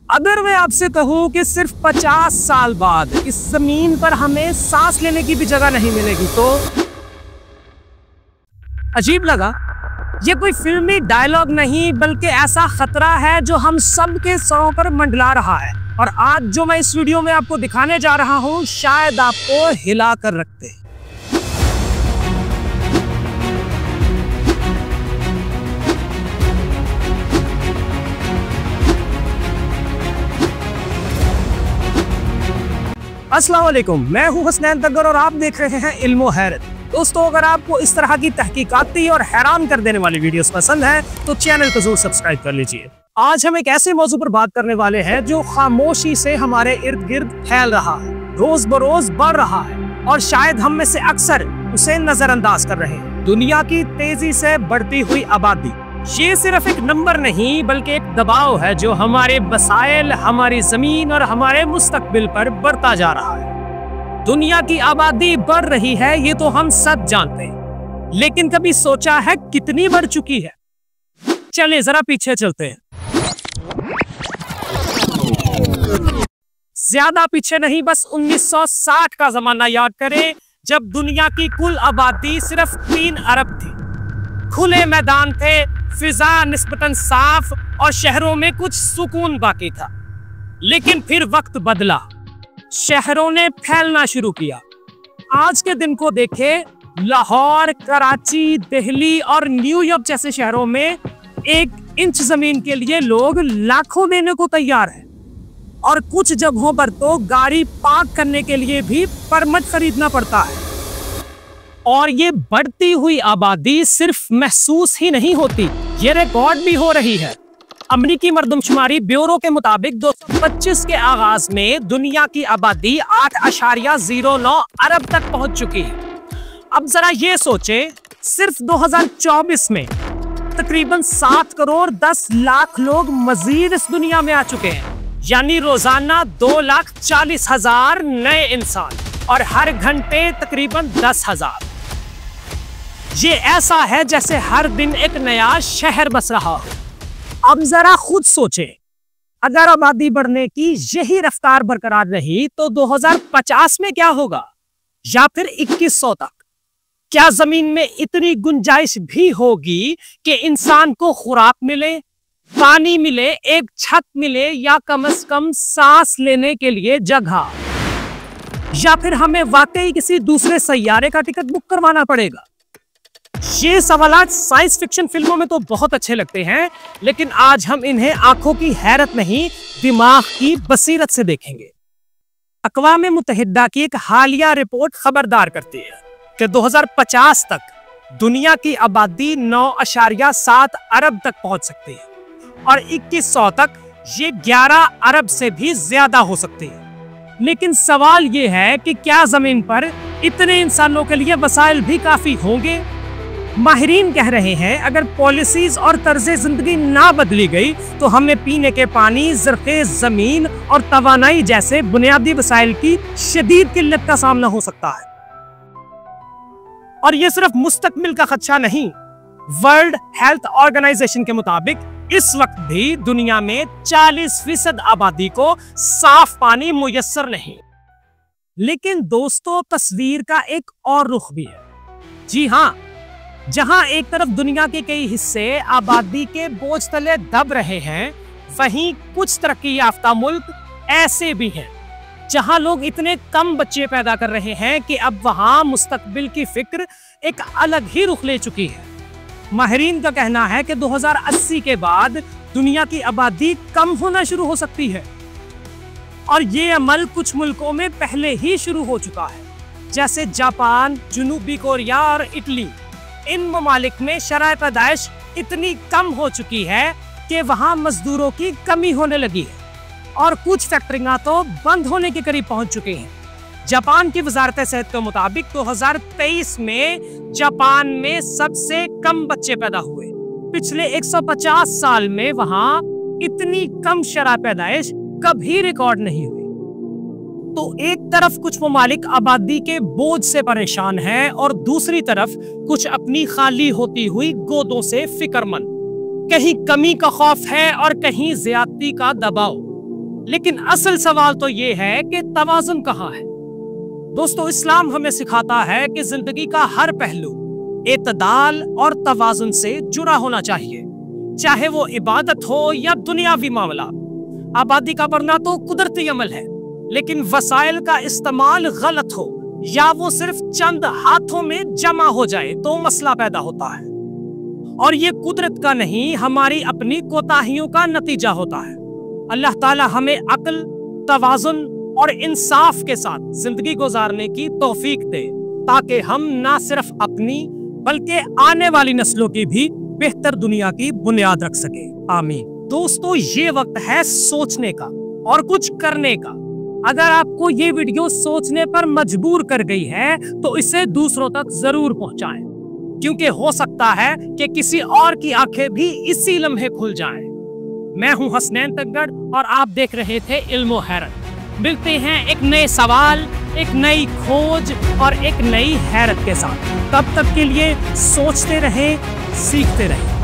अगर मैं आपसे कहूं कि सिर्फ 50 साल बाद इस जमीन पर हमें सांस लेने की भी जगह नहीं मिलेगी तो अजीब लगा। ये कोई फिल्मी डायलॉग नहीं बल्कि ऐसा खतरा है जो हम सब के सरों पर मंडला रहा है। और आज जो मैं इस वीडियो में आपको दिखाने जा रहा हूं शायद आपको हिला कर रखते। अस्सलाम वालेकुम, मैं हूं हसनैन तग्गर और आप देख रहे हैं इल्मो हैरत। दोस्तों, अगर आपको इस तरह की तहकीकाती और हैरान कर देने वाली वीडियोस पसंद है तो चैनल को जरूर सब्सक्राइब कर लीजिए। आज हम एक ऐसे मौजू पर बात करने वाले हैं जो खामोशी से हमारे इर्द गिर्द फैल रहा है, रोज बरोज बढ़ रहा है और शायद हम में से अक्सर उसे नजरअंदाज कर रहे हैं। दुनिया की तेजी से बढ़ती हुई आबादी ये सिर्फ एक नंबर नहीं बल्कि एक दबाव है जो हमारे वसाइल, हमारी जमीन और हमारे मुस्तकबिल पर बढ़ता जा रहा है। दुनिया की आबादी बढ़ रही है ये तो हम सब जानते हैं, लेकिन कभी सोचा है कितनी बढ़ चुकी है? चलिए जरा पीछे चलते हैं। ज्यादा पीछे नहीं, बस 1960 का जमाना याद करें जब दुनिया की कुल आबादी सिर्फ 3 अरब थी। खुले मैदान थे, फिजा निस्बतन साफ और शहरों में कुछ सुकून बाकी था। लेकिन फिर वक्त बदला, शहरों ने फैलना शुरू किया। आज के दिन को देखें, लाहौर, कराची, दिल्ली और न्यूयॉर्क जैसे शहरों में 1 इंच जमीन के लिए लोग लाखों देने को तैयार हैं और कुछ जगहों पर तो गाड़ी पार्क करने के लिए भी परमिट खरीदना पड़ता है। और ये बढ़ती हुई आबादी सिर्फ महसूस ही नहीं होती, ये रिकॉर्ड भी हो रही है। अमेरिकी मर्दमशुमारी ब्यूरो के मुताबिक 2025 के आगाज में दुनिया की आबादी 8.09 अरब तक पहुंच चुकी है। अब जरा ये सोचें, सिर्फ 2024 में तकरीबन 7 करोड़ 10 लाख लोग मजीद इस दुनिया में आ चुके हैं, यानी रोजाना 2,40,000 नए इंसान और हर घंटे तकरीबन 10,000। ये ऐसा है जैसे हर दिन एक नया शहर बस रहा हो। अब जरा खुद सोचें, अगर आबादी बढ़ने की यही रफ्तार बरकरार रही तो 2050 में क्या होगा, या फिर 2100 तक? क्या जमीन में इतनी गुंजाइश भी होगी कि इंसान को खुराक मिले, पानी मिले, एक छत मिले या कम से कम सांस लेने के लिए जगह? या फिर हमें वाकई किसी दूसरे सैयारे का टिकट बुक करवाना पड़ेगा? ये सवालात साइंस फिक्शन फिल्मों में तो बहुत अच्छे लगते हैं, लेकिन आज हम इन्हें आंखों की हैरत नहीं दिमाग की बसीरत से देखेंगे। अक़वाम मुत्तहिदा की एक हालिया रिपोर्ट खबरदार करती है कि 2050 तक दुनिया की आबादी 9.7 अरब तक पहुंच सकती है और 2100 तक ये 11 अरब से भी ज्यादा हो सकती है। लेकिन सवाल ये है कि क्या जमीन पर इतने इंसानों के लिए वसाइल भी काफी होंगे? माहिरीन कह रहे हैं अगर पॉलिसीज और तर्ज जिंदगी ना बदली गई तो हमें पीने के पानी, ज़रख़ेज़ ज़मीन और तवानाई जैसे बुनियादी वसाइल की शदीद किल्लत का सामना हो सकता है। और ये सिर्फ मुस्तकबिल का खदशा नहीं, वर्ल्ड हेल्थ ऑर्गेनाइजेशन के मुताबिक इस वक्त भी दुनिया में 40% आबादी को साफ पानी मुयस्सर नहीं। लेकिन दोस्तों, तस्वीर का एक और रुख भी है। जी हाँ, जहां एक तरफ दुनिया के कई हिस्से आबादी के बोझ तले दब रहे हैं, वहीं कुछ तरक्की याफ्ता मुल्क ऐसे भी हैं जहां लोग इतने कम बच्चे पैदा कर रहे हैं कि अब वहां मुस्तकबिल की फिक्र एक अलग ही रुख ले चुकी है। माहिरीन का कहना है कि 2080 के बाद दुनिया की आबादी कम होना शुरू हो सकती है और ये अमल कुछ मुल्कों में पहले ही शुरू हो चुका है, जैसे जापान, जनूबी कोरिया और इटली। इन ममालिक में शरह पैदाइश इतनी कम हो चुकी है कि वहां मजदूरों की कमी होने लगी है और कुछ फैक्ट्रियां तो बंद होने के करीब पहुंच चुकी हैं। जापान की वजारत सेहत के मुताबिक 2023 में जापान में सबसे कम बच्चे पैदा हुए। पिछले 150 साल में वहां इतनी कम शरह पैदाइश कभी रिकॉर्ड नहीं हुई। तो एक तरफ कुछ ममालिक आबादी के बोझ से परेशान हैं और दूसरी तरफ कुछ अपनी खाली होती हुई गोदों से फिक्रमंद। कहीं कमी का खौफ है और कहीं ज्यादती का दबाव। लेकिन असल सवाल तो ये है कि तवाज़ुन कहाँ है। दोस्तों, इस्लाम हमें सिखाता है कि जिंदगी का हर पहलू एतदाल और तवाज़ुन से जुड़ा होना चाहिए, चाहे वो इबादत हो या दुनियावी मामला। आबादी का बढ़ना तो कुदरती अमल है, लेकिन वसाइल का इस्तेमाल गलत हो या वो सिर्फ चंद हाथों में जमा हो जाए तो मसला पैदा होता है, और ये कुदरत का नहीं, हमारी अपनी कोताहियों का नतीजा होता है। अल्लाह ताला हमें अक्ल, तवाज़ुन और इंसाफ के साथ जिंदगी गुजारने की तौफीक दे, ताकि हम ना सिर्फ अपनी बल्कि आने वाली नस्लों की भी बेहतर दुनिया की बुनियाद रख सके। आमीन। दोस्तों, ये वक्त है सोचने का और कुछ करने का। अगर आपको ये वीडियो सोचने पर मजबूर कर गई है तो इसे दूसरों तक जरूर पहुंचाएं, क्योंकि हो सकता है कि किसी और की आंखें भी इसी लम्हे खुल जाएं। मैं हूं हसनैन तगड़ और आप देख रहे थे इल्मो हैरत। मिलते हैं एक नए सवाल, एक नई खोज और एक नई हैरत के साथ। तब तक के लिए सोचते रहें, सीखते रहें।